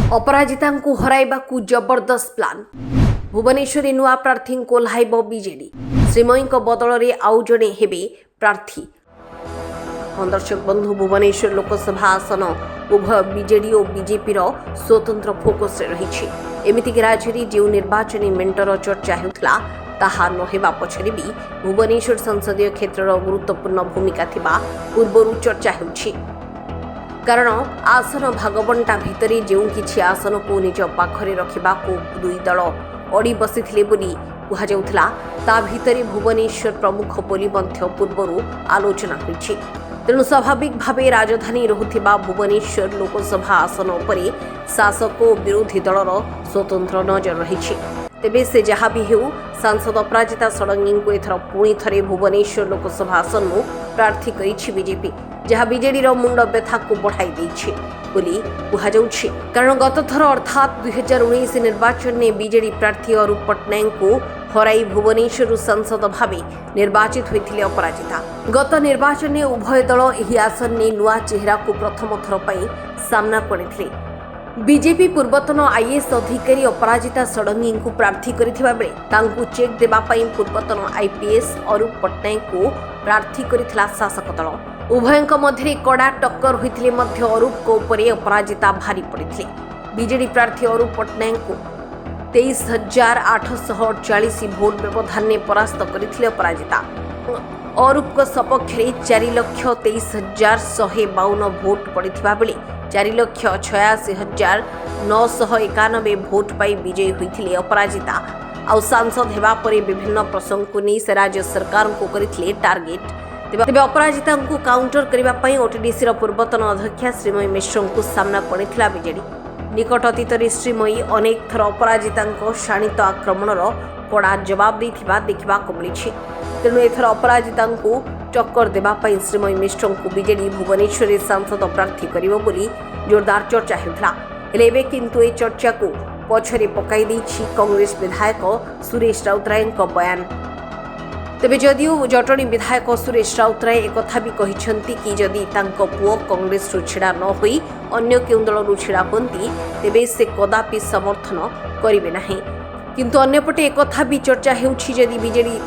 अपराजितांकु हराइबाकु जबरदस्त प्लान। भुवनेश्वरी नुआ प्रार्थी कोल्हाइब बीजेडी। श्रीमयीक बदल में आउ जड़े हेबे प्रार्थी। दर्शक बंधु भुवनेश्वर लोकसभा आसन उभय बीजेडी और बीजेपी स्वतंत्र फोकस रही। एमितिक राज्य में जो निर्वाचनी मेंटर चर्चा होता ताहा नहेबा पछरे भी भुवनेश्वर संसदीय क्षेत्र गुरुत्वपूर्ण भूमिका थिबा पूर्वरु चर्चा होछि। कारण आसन भागबंटा भितर जो किछि आसन को निज पाखरे रखा दुई दल अड़ी बसी बोली कहुला ता भितर भुवनेश्वर प्रमुख बोली पूर्व आलोचना होइछि। तेणु स्वाभाविक भाव राजधानी रहुथिबा भुवनेश्वर लोकसभा आसन उपरे शासक और विरोधी दलर स्वतंत्र नजर रही। तेबे से जहाँ भी हेउ सांसद अपराजिता षडंगी को एथर पुणी थरे भुवनेश्वर लोकसभा आसन प्रार्थी करिछि बीजेपी, जहाँ बीजेडी मुंड व्यथा को बढ़ाई देछि बोली कहुछि। कारण गत थर अर्थात 2019 निर्वाचन में बीजेडी प्रार्थी अरूप पट्टनायक को हराई भुवनेश्वर सांसद भावे निर्वाचित होते अपराजिता। गत निर्वाचन में उभय दल यह आसन ने नुआ चेहरा को प्रथम थर पर सामना करते। बीजेपी पूर्वतन आईएएस अधिकारी अपराजिता षडंगी को प्रार्थी करथिबा बेले तांकु चेक देबा पई पूर्वतन आईपीएस अरूप पट्टनायक को प्रार्थी करथिला शासक दल। उभयଙ୍କ ମଧ୍ୟରେ कड़ा टक्कर होइथिले मध्य अरूप को उपरे अपराजिता भारी पड़िथिले। बीजेडी प्रार्थी अरूप पट्टनायक को 23,840 भोट व्यवधान में परास्त करथिले अपराजिता। अरूप को सपक्ष 4,23,152 भोट पड़िथिबा बेले 4,86,991 भोट पाई विजयी होइथिले अपराजिता। आउ सांसद हेबा परे विभिन्न प्रसंग को नहीं से राज्य सरकार को करथिले टार्गेट। तेबे अपराजिता को काउंटर करने ओटीडीसी पूर्वतन अध्यक्षा श्रीमयी मिश्र को सामना करथिला बीजेडी। निकट अतीत श्रीमयी अनेक थर अपराजिता शाणित आक्रमणर कड़ा जवाब देथिबा देखा मिली। तेणु एथर अपराजिता को टक्कर देवाई श्रीमयी मिश्र को बीजेडी भुवनेश्वर सांसद प्रार्थी करिवो बोली जोरदार चर्चा होता। हेले किंतु ए चर्चा को पछरे पकाई देछि कांग्रेस विधायक सुरेश राउतराय बयान। तेबे जदियो जटणी विधायक सुरेश राउतराय एक भी कहिसंती कि जदि तांको पुओ कांग्रेस छिड़ा न होई अन्य केउ दलरु छिड़ा होंती तेबे से कदापि समर्थन करिवे नाही। किंतु अन्यपटे एक भी चर्चा हेउछि जदि बीजेडी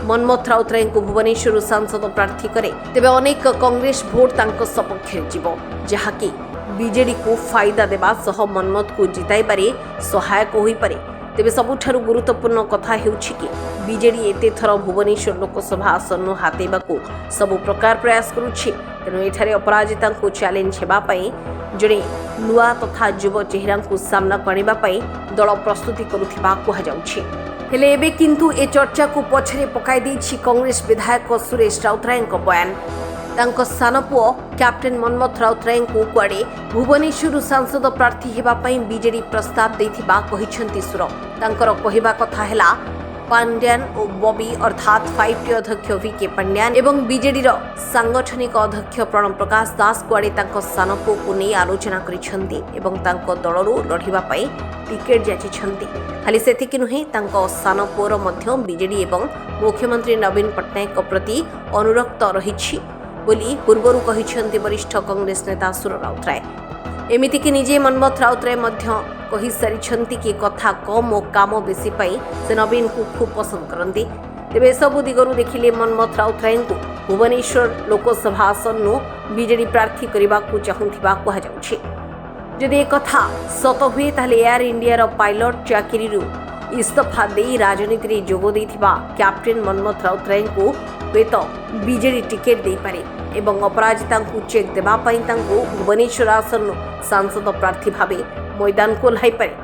मनमोहन राउतराय को भुवनेश्वर सांसद प्रार्थी करे तेबे अनेक कांग्रेस भोट तांको सपक्षे जीवो, जहाँकि बीजेडी को फायदा देबा सह मनमोहन को जिताइबारे सहायक होई पारे। तेबे सबुठारु गुरुत्वपूर्ण कथा हेउछि कि बीजेडी एते थर भुवनेश्वर लोकसभा आसन हातेबाकू सबु प्रकार प्रयास करुछि। तेणु एठारे अपराजिता को चैलेंज हेबा पई जणे नुआ तथा युव चेहरा को सामना करबा पई दल प्रस्तुति करुथिबा कहा जाउछि। हेले एबे किंतु ए चर्चा को पछरे पकाई देछि कांग्रेस विधायक सुरेश राउतराय बयान। तांको सान पुओ कैप्टेन मनमोहन राउतराय को कुआडे भुवनेश्वर सांसद प्रार्थी हेबा पई बीजेडी प्रस्ताव देथिबा कहिसंती सुर। तांकर कहिबा कथा हेला पांड्यान और बॉबी अर्थात 5T अध्यक्ष VK पांड्यान एवं बीजेडी सांगठनिक अध्यक्ष प्रणव प्रकाश दास कुआडे तांको सान पुओ को नहीं आलोचना करिसंती एवं तांको दलरु लढिबा पई टिकेट जाचिसंती। खाली सेतिकी नुहे तांको सान पुओर मध्य बीजेडी एवं मुख्यमंत्री नवीन पट्टनायक प्रति अनुरक्त रहिछि बोली पूर्वरु कहिसंती वरिष्ठ कांग्रेस नेता सुर राउतराय। एमितिकी निजे मनमोहन राउतराय मध्य कहि सारिछंती कि कथा कम और काम बेसी पाई से नवीन को खूब पसंद करती। तेबे सबु दिगरु देखिले मनमोहन राउतराय को भुवनेश्वर लोकसभा आसन बीजेडी प्रार्थी करने को चाहूथिबा कहा जाउछि। जदि एक कथा सत हुए ताले एयर इंडिया पायलट चाकरी इस्तफा दे राजनीति में जोग देथिबा कैप्टेन मनमोहन राउतराय को हुएत बीजेडी टिकेट दे पारे एवं अपराजिता को चेक देबा पई तांको भुवनेश्वर आसन सांसद प्रार्थी भावे मैदान को लाई पारे।